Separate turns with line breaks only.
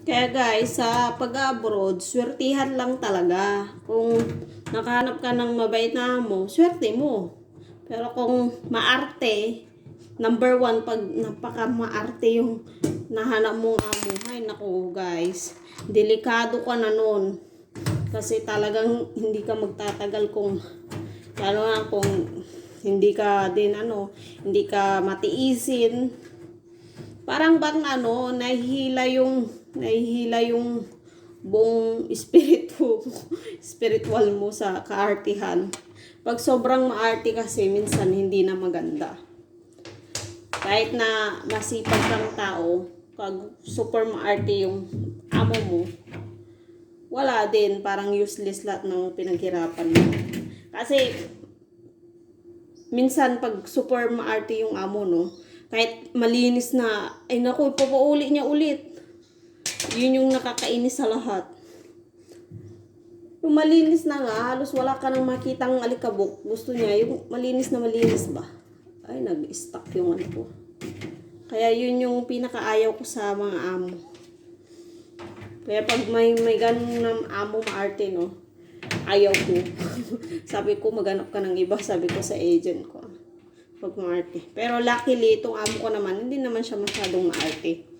Kaya guys, sa pag-abroad, swertihan lang talaga. Kung nakahanap ka ng mabait na amo, swerte mo. Pero kung maarte, number one, pag napaka maarte yung nahanap mong amo, ay naku guys, delikado ka na nun. Kasi talagang hindi ka magtatagal kung, lalo na kung hindi ka din hindi ka matiisin. Parang bang nahihila yung buong espiritu, spiritual mo sa kaartihan. Pag sobrang maarte kasi, minsan hindi na maganda. Kahit na masipag kang tao, pag super maarte yung amo mo, wala din, parang useless lahat ng pinaghirapan mo. Kasi, minsan pag super maarte yung amo, kahit malinis na, ay naku, ipapauli niya ulit. Yun yung nakakainis sa lahat. Yung malinis na nga, halos wala ka nang makitang alikabok. Gusto niya, yung malinis na malinis ba? Ay, nag-stuck yung ko. Kaya yun yung pinakaayaw ko sa mga amo. Kaya pag may ganun ng amo maarte, ayaw ko. Sabi ko, maghanap ka ng iba, sabi ko sa agent ko. Pag maarte. Pero luckily, itong amo ko naman, hindi naman siya masyadong maarte.